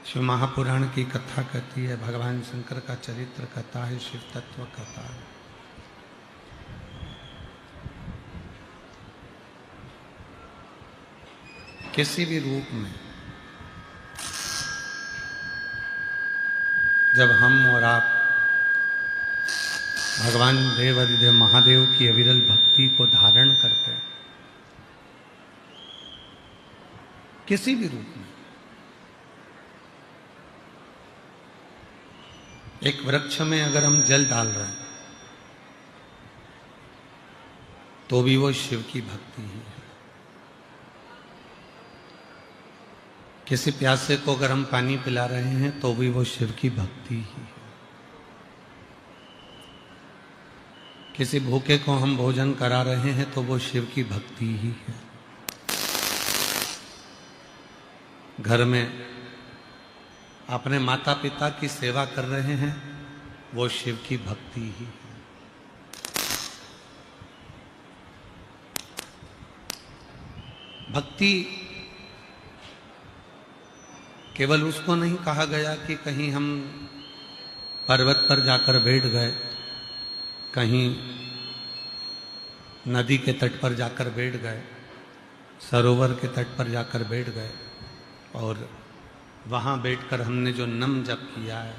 शिव महापुराण की कथा कहती है, भगवान शंकर का चरित्र कथा है, शिव तत्व कथा है। किसी भी रूप में जब हम और आप भगवान देवाधिदेव महादेव की अविरल भक्ति को धारण करते हैं, किसी भी रूप में, एक वृक्ष में अगर हम जल डाल रहे हैं तो भी वो शिव की भक्ति ही है। किसी प्यासे को अगर हम पानी पिला रहे हैं तो भी वो शिव की भक्ति ही है। किसी भूखे को हम भोजन करा रहे हैं तो वो शिव की भक्ति ही है। घर में अपने माता पिता की सेवा कर रहे हैं, वो शिव की भक्ति ही है। भक्ति केवल उसको नहीं कहा गया कि कहीं हम पर्वत पर जाकर बैठ गए, कहीं नदी के तट पर जाकर बैठ गए, सरोवर के तट पर जाकर बैठ गए और वहाँ बैठकर हमने जो नाम जप किया है,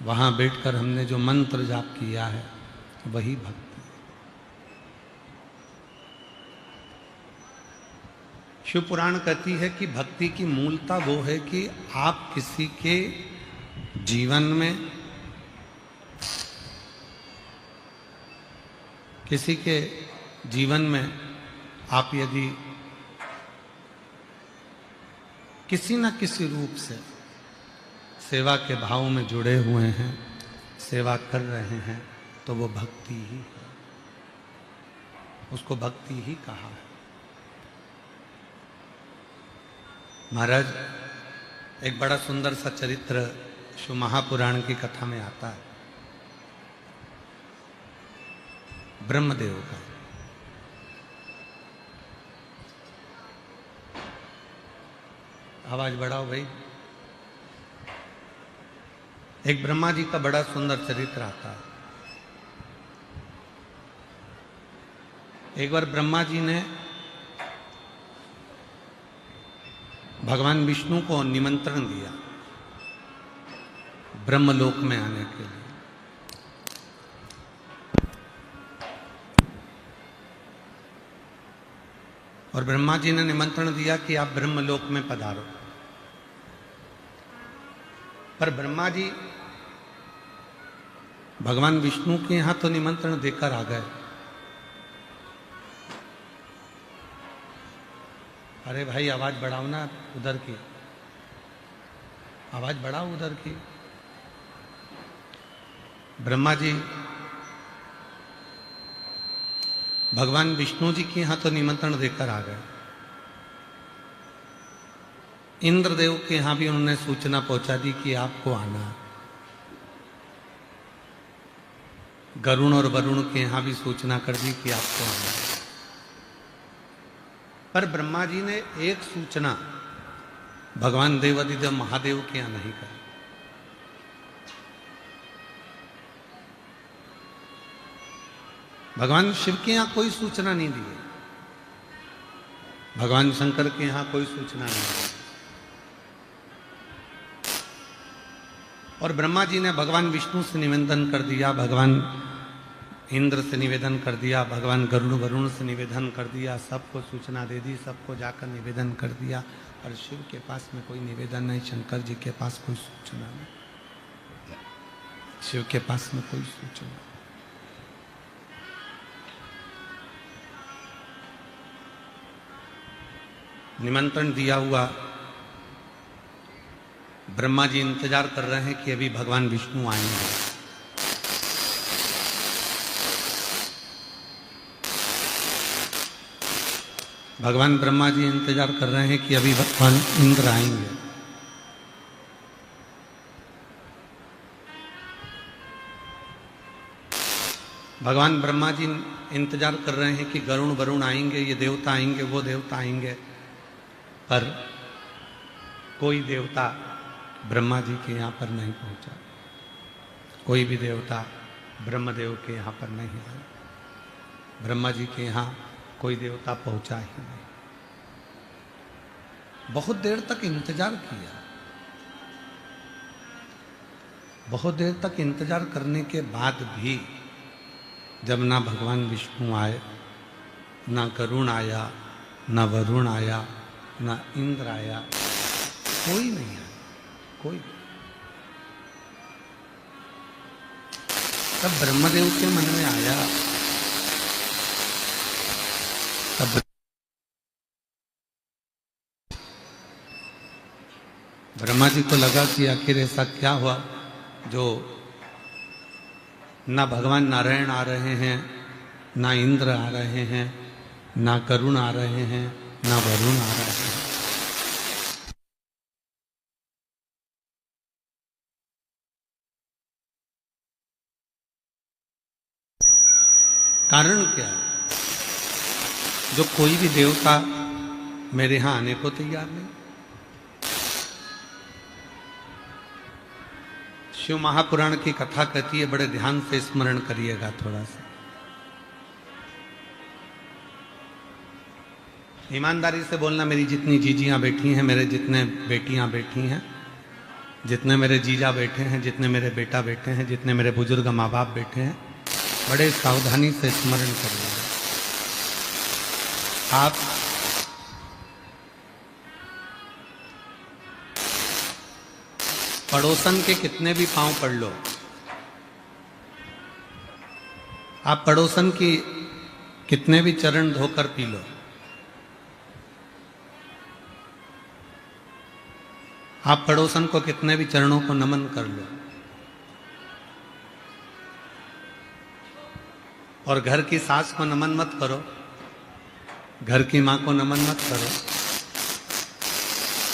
वहाँ बैठकर हमने जो मंत्र जाप किया है, वही भक्ति। शिव पुराण कहती है कि भक्ति की मूलता वो है कि आप किसी के जीवन में, किसी के जीवन में आप यदि किसी न किसी रूप से सेवा के भाव में जुड़े हुए हैं, सेवा कर रहे हैं, तो वो भक्ति ही है। उसको भक्ति ही कहा है। महाराज, एक बड़ा सुंदर सा चरित्र शिव महापुराण की कथा में आता है, ब्रह्मदेव का। आवाज बढ़ाओ भाई। एक ब्रह्मा जी का बड़ा सुंदर चरित्र आता है। एक बार ब्रह्मा जी ने भगवान विष्णु को निमंत्रण दिया ब्रह्मलोक में आने के लिए। और ब्रह्मा जी ने निमंत्रण दिया कि आप ब्रह्मलोक में पधारो। पर ब्रह्मा जी भगवान विष्णु के यहां तो निमंत्रण देकर आ गए। अरे भाई, आवाज बढ़ाओ ना उधर की, आवाज बढ़ाओ उधर की। ब्रह्मा जी भगवान विष्णु जी के यहां तो निमंत्रण देकर आ गए। इंद्रदेव के यहां भी उन्होंने सूचना पहुंचा दी कि आपको आना है। गरुण और वरुण के यहां भी सूचना कर दी कि आपको आना है। पर ब्रह्मा जी ने एक सूचना भगवान देवाधिदेव महादेव के यहां नहीं करी। भगवान शिव के यहां कोई सूचना नहीं दी, भगवान शंकर के यहां कोई सूचना नहीं दी। और ब्रह्मा जी ने भगवान विष्णु से निवेदन कर दिया, भगवान इंद्र से निवेदन कर दिया, भगवान गरुड़ वरुण से निवेदन कर दिया, सबको सूचना दे दी, सबको जाकर निवेदन कर दिया। और शिव के पास में कोई निवेदन नहीं, शंकर जी के पास कोई सूचना नहीं, शिव के पास में कोई सूचना नहीं। निमंत्रण दिया हुआ ब्रह्मा जी इंतजार कर रहे हैं कि अभी भगवान विष्णु आएंगे। भगवान ब्रह्मा जी इंतजार कर रहे हैं कि अभी भगवान इंद्र आएंगे। भगवान ब्रह्मा जी इंतजार कर रहे हैं कि गरुण वरुण आएंगे, ये देवता आएंगे, वो देवता आएंगे। पर कोई देवता ब्रह्मा जी के यहाँ पर नहीं पहुंचा। कोई भी देवता ब्रह्मदेव के यहाँ पर नहीं आया। ब्रह्मा जी के यहाँ कोई देवता पहुंचा ही नहीं। बहुत देर तक इंतजार किया। बहुत देर तक इंतजार करने के बाद भी जब ना भगवान विष्णु आए, ना गरुण आया, ना वरुण आया, ना इंद्र आया, कोई नहीं आया, कोई। तब ब्रह्मदेव के मन में आया, तब ब्रह्मा जी को लगा कि आखिर ऐसा क्या हुआ जो ना भगवान नारायण आ रहे हैं, ना इंद्र आ रहे हैं, ना करुण आ रहे हैं, ना वरुण आ रहे हैं। कारण क्या है? जो कोई भी देवता मेरे यहां आने को तैयार नहीं। शिव महापुराण की कथा कहती है, बड़े ध्यान से स्मरण करिएगा थोड़ा सा। ईमानदारी से बोलना, मेरी जितनी जीजियां बैठी हैं, मेरे जितने बेटियां बैठी हैं, जितने मेरे जीजा बैठे हैं, जितने मेरे बेटा बैठे हैं, जितने मेरे बुजुर्ग माँ बाप बैठे हैं, बड़े सावधानी से स्मरण करिएगा। आप पड़ोसन के कितने भी पांव पड़ लो, आप पड़ोसन की कितने भी चरण धोकर पी लो, आप पड़ोसन को कितने भी चरणों को नमन कर लो, और घर की सास को नमन मत करो, घर की मां को नमन मत करो,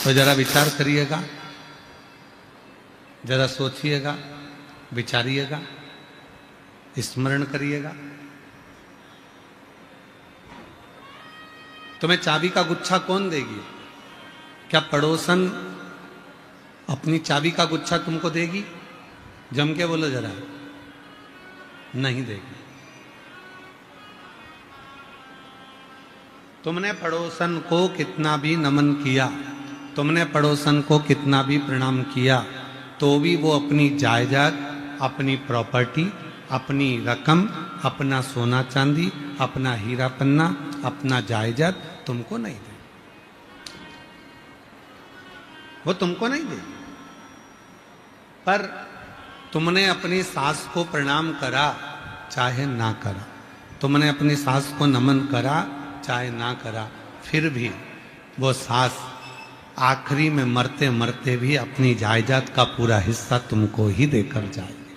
तो जरा विचार करिएगा, जरा सोचिएगा, विचारिएगा, स्मरण करिएगा। तुम्हें चाबी का गुच्छा कौन देगी? क्या पड़ोसन अपनी चाबी का गुच्छा तुमको देगी? जम के बोलो जरा, नहीं देगी। तुमने पड़ोसन को कितना भी नमन किया, तुमने पड़ोसन को कितना भी प्रणाम किया, तो भी वो अपनी जायदाद, अपनी प्रॉपर्टी, अपनी रकम, अपना सोना चांदी, अपना हीरा पन्ना, अपना जायदाद तुमको नहीं दे। वो तुमको नहीं दे। पर तुमने अपनी सास को प्रणाम करा चाहे ना करा, तुमने अपनी सास को नमन करा चाहे ना करा, फिर भी वो सास आखिरी में मरते मरते भी अपनी जायदाद का पूरा हिस्सा तुमको ही देकर जाएगी,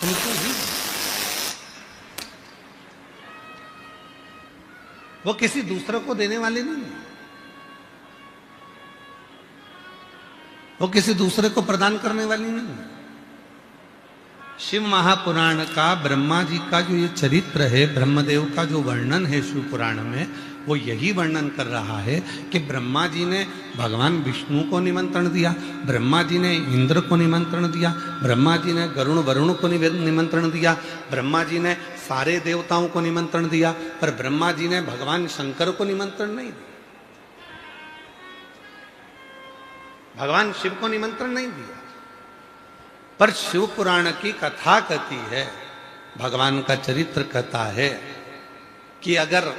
तुमको ही। वो किसी दूसरे को देने वाले नहीं है, वो किसी दूसरे को प्रदान करने वाली नहीं है। शिव महापुराण का ब्रह्मा जी का जो ये चरित्र है, ब्रह्मदेव का जो वर्णन है शिव पुराण में, वो यही वर्णन कर रहा है कि ब्रह्मा जी ने भगवान विष्णु को निमंत्रण दिया, ब्रह्मा जी ने इंद्र को निमंत्रण दिया, ब्रह्मा जी ने गरुण वरुण को निमंत्रण दिया, ब्रह्मा जी ने सारे देवताओं को निमंत्रण दिया, पर ब्रह्मा जी ने भगवान शंकर को निमंत्रण नहीं दिया, भगवान शिव को निमंत्रण नहीं दिया। पर शिव पुराण की कथा कहती है, भगवान का चरित्र कहता है कि अगर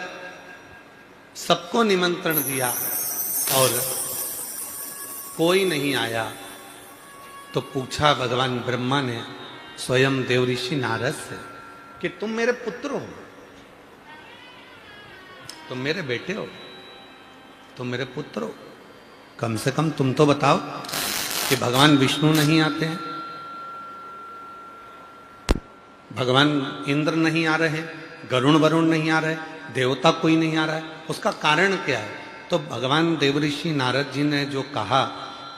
सबको निमंत्रण दिया और कोई नहीं आया, तो पूछा भगवान ब्रह्मा ने स्वयं देवऋषि नारद से कि तुम मेरे पुत्र हो, तुम मेरे बेटे हो, तुम मेरे पुत्र हो, कम से कम तुम तो बताओ कि भगवान विष्णु नहीं आते हैं, भगवान इंद्र नहीं आ रहे, गरुण वरुण नहीं आ रहे, देवता कोई नहीं आ रहा है, उसका कारण क्या है? तो भगवान देवऋषि नारद जी ने जो कहा,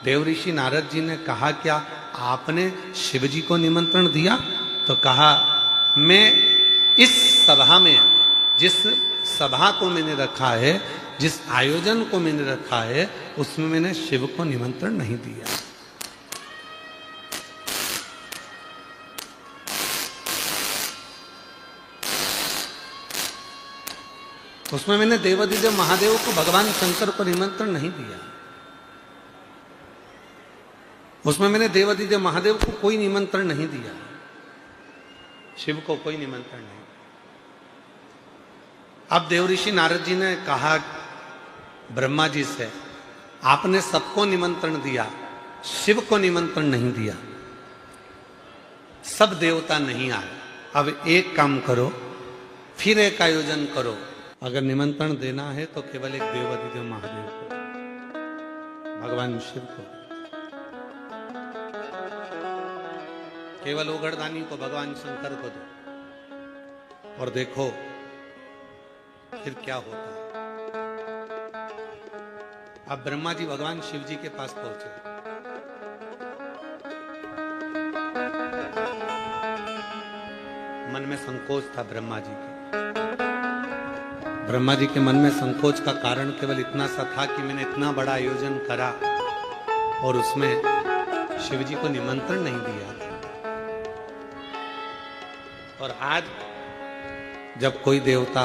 देवऋषि नारद जी ने कहा क्या आपने शिव जी को निमंत्रण दिया? तो कहा मैं इस सभा में, जिस सभा को मैंने रखा है, जिस आयोजन को मैंने रखा है, उसमें मैंने शिव को निमंत्रण नहीं दिया। उसमें मैंने देवादिदेव महादेव को, भगवान शंकर को निमंत्रण नहीं दिया। उसमें मैंने देवादिदेव महादेव को कोई निमंत्रण नहीं दिया, शिव को कोई निमंत्रण नहीं। अब देवऋषि नारद जी ने कहा ब्रह्मा जी से, आपने सबको निमंत्रण दिया, शिव को निमंत्रण नहीं दिया, सब देवता नहीं आए। अब एक काम करो, फिर एक आयोजन करो। अगर निमंत्रण देना है तो केवल एक देवादिदेव महादेव को, भगवान शिव को, केवल ओगड़दानी को, भगवान शंकर को दो, और देखो फिर क्या होता है। अब ब्रह्मा जी भगवान शिव जी के पास पहुंचे। मन में संकोच था ब्रह्मा जी के। ब्रह्मा जी के मन में संकोच का कारण केवल इतना सा था कि मैंने इतना बड़ा आयोजन करा और उसमें शिव जी को निमंत्रण नहीं दिया। और आज जब कोई देवता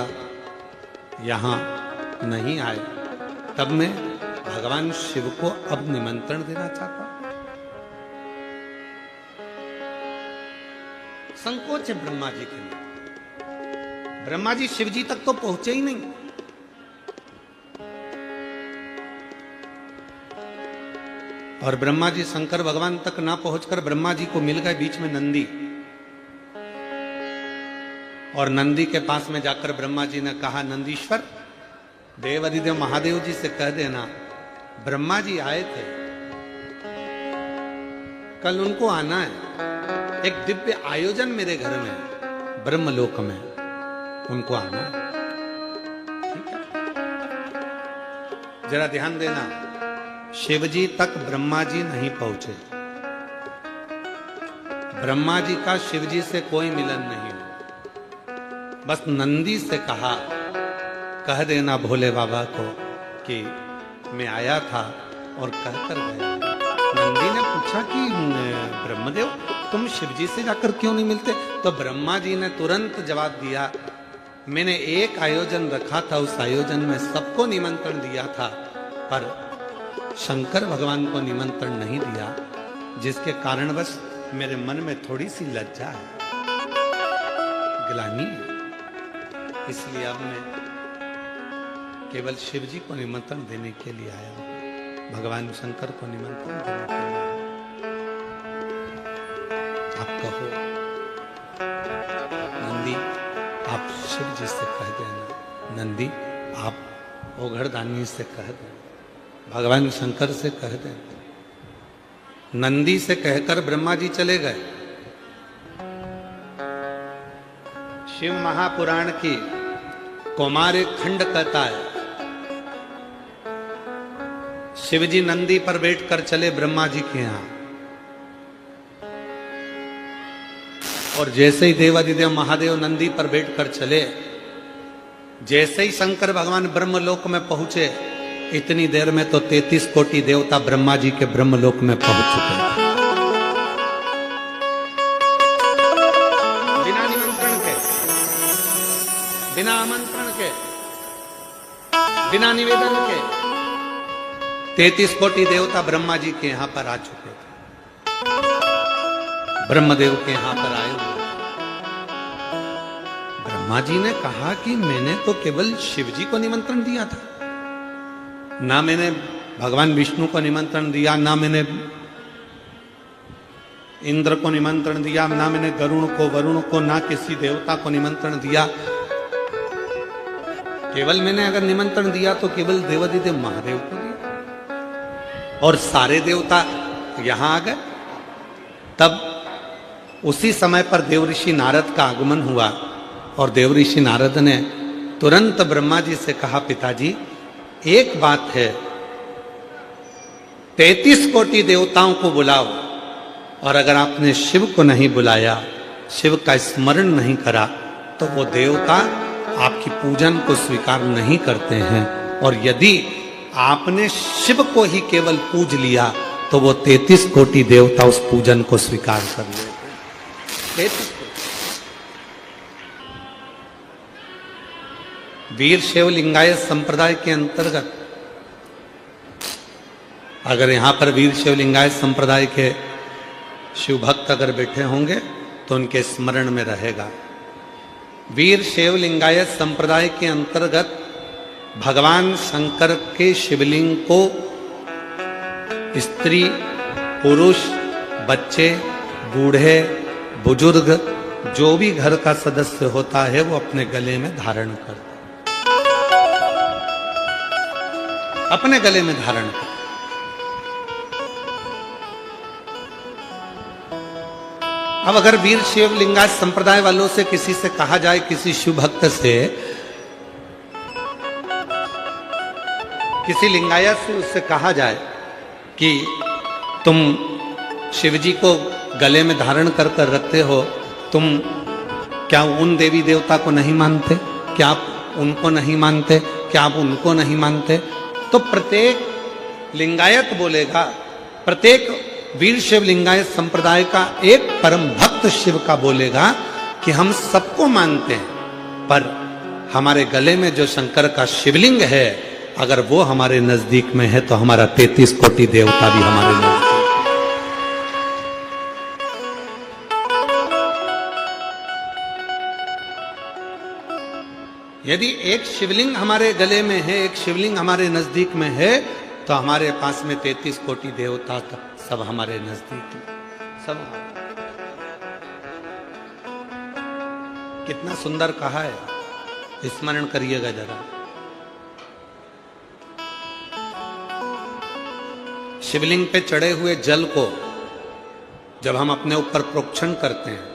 यहां नहीं आए, तब मैं भगवान शिव को अब निमंत्रण देना चाहता हूं। संकोच है ब्रह्मा जी के लिए। ब्रह्मा जी शिव जी तक तो पहुंचे ही नहीं। और ब्रह्मा जी शंकर भगवान तक ना पहुंचकर ब्रह्मा जी को मिल गए बीच में नंदी। और नंदी के पास में जाकर ब्रह्मा जी ने कहा, नंदीश्वर, देवादिदेव महादेव जी से कह देना, ब्रह्मा जी आए थे, कल उनको आना है। एक दिव्य आयोजन मेरे घर में, ब्रह्मलोक में, उनको आना है। ठीक है, जरा ध्यान देना, शिव जी तक ब्रह्मा जी नहीं पहुंचे। ब्रह्मा जी का शिव जी से कोई मिलन नहीं हुआ। बस नंदी से कहा, कह देना भोले बाबा को कि मैं आया था, और कहकर गया। नंदी ने पूछा कि ब्रह्मदेव, तुम शिव जी से जाकर क्यों नहीं मिलते? तो ब्रह्मा जी ने तुरंत जवाब दिया, मैंने एक आयोजन रखा था, उस आयोजन में सबको निमंत्रण दिया था, पर शंकर भगवान को निमंत्रण नहीं दिया, जिसके कारणवश मेरे मन में थोड़ी सी लज्जा है, ग्लानि है। इसलिए अब मैं केवल शिव जी को निमंत्रण देने के लिए आया हूं, भगवान शंकर को निमंत्रण देने के लिए। आप कहो नंदी, आप शिव जी से कह देना, नंदी आप ओघड़दानी से कह देना, भगवान शंकर से कह देना। नंदी से कहकर ब्रह्मा जी चले गए। शिव महापुराण की कौमार एक खंड कहता है, शिव जी नंदी पर बैठकर चले ब्रह्मा जी के यहां, और जैसे ही देवादिदेव महादेव नंदी पर बैठकर चले, जैसे ही शंकर भगवान ब्रह्मलोक में पहुंचे, इतनी देर में तो 33 कोटि देवता ब्रह्मा जी के ब्रह्मलोक में पहुंच चुके थे, बिना निमंत्रण के, बिना आमंत्रण के, बिना निवेदन के। 33 कोटि देवता ब्रह्मा जी के यहां पर आ चुके थे, ब्रह्मदेव के यहां पर आए हुए। ब्रह्मा जी ने कहा कि मैंने तो केवल शिव जी को निमंत्रण दिया था, ना मैंने भगवान विष्णु को निमंत्रण दिया, ना मैंने इंद्र को निमंत्रण दिया, ना मैंने गरुण को, वरुण को, ना किसी देवता को निमंत्रण दिया। केवल मैंने अगर निमंत्रण दिया तो केवल देवादिदेव महादेव को दिया, और सारे देवता यहां आ गए। तब उसी समय पर देवऋषि नारद का आगमन हुआ, और देवऋषि नारद ने तुरंत ब्रह्मा जी से कहा, पिताजी एक बात है, 33 कोटि देवताओं को बुलाओ, और अगर आपने शिव को नहीं बुलाया, शिव का स्मरण नहीं करा, तो वो देवता आपकी पूजन को स्वीकार नहीं करते हैं। और यदि आपने शिव को ही केवल पूज लिया, तो वो 33 कोटि देवता उस पूजन को स्वीकार कर लेते। 33 वीर शैव लिंगायत संप्रदाय के अंतर्गत अगर यहां पर वीर शैव लिंगायत संप्रदाय के शिव भक्त अगर बैठे होंगे तो उनके स्मरण में रहेगा। वीर शैव लिंगायत संप्रदाय के अंतर्गत भगवान शंकर के शिवलिंग को स्त्री, पुरुष, बच्चे, बूढ़े, बुजुर्ग, जो भी घर का सदस्य होता है वो अपने गले में धारण करता, अपने गले में धारण करता। अब अगर वीर शैव लिंगायत संप्रदाय वालों से किसी से कहा जाए, किसी शिव भक्त से, किसी लिंगायत से उससे कहा जाए कि तुम शिवजी को गले में धारण कर कर रखते हो, तुम क्या उन देवी देवता को नहीं मानते? क्या आप उनको नहीं मानते? क्या आप उनको नहीं मानते? तो प्रत्येक लिंगायत बोलेगा, प्रत्येक वीर शैव लिंगायत संप्रदाय का एक परम भक्त शिव का बोलेगा कि हम सबको मानते हैं, पर हमारे गले में जो शंकर का शिवलिंग है अगर वो हमारे नजदीक में है तो हमारा 33 कोटि देवता भी हमारे नजदीक। यदि एक शिवलिंग हमारे गले में है, एक शिवलिंग हमारे नजदीक में है, तो हमारे पास में 33 कोटि देवता सब हमारे नजदीक सब। कितना सुंदर कहा है, स्मरण करिएगा जरा। शिवलिंग पे चढ़े हुए जल को जब हम अपने ऊपर प्रोक्षण करते हैं,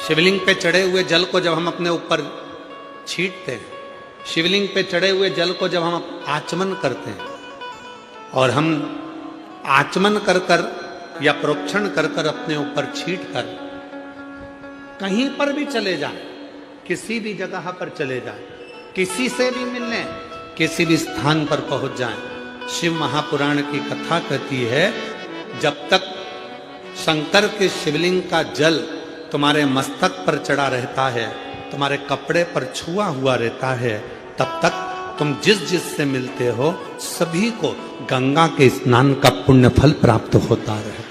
शिवलिंग पे चढ़े हुए जल को जब हम अपने ऊपर छींटते हैं, शिवलिंग पे चढ़े हुए जल को जब हम आचमन करते हैं, और हम आचमन कर कर या प्रोक्षण कर कर अपने ऊपर छींट कर कहीं पर भी चले जाएं, किसी भी जगह पर चले जाएं, किसी से भी मिलने, किसी भी स्थान पर पहुंच जाएं, शिव महापुराण की कथा कहती है जब तक शंकर के शिवलिंग का जल तुम्हारे मस्तक पर चढ़ा रहता है, तुम्हारे कपड़े पर छुआ हुआ रहता है, तब तक तुम जिस जिस से मिलते हो सभी को गंगा के स्नान का पुण्य फल प्राप्त होता रहे।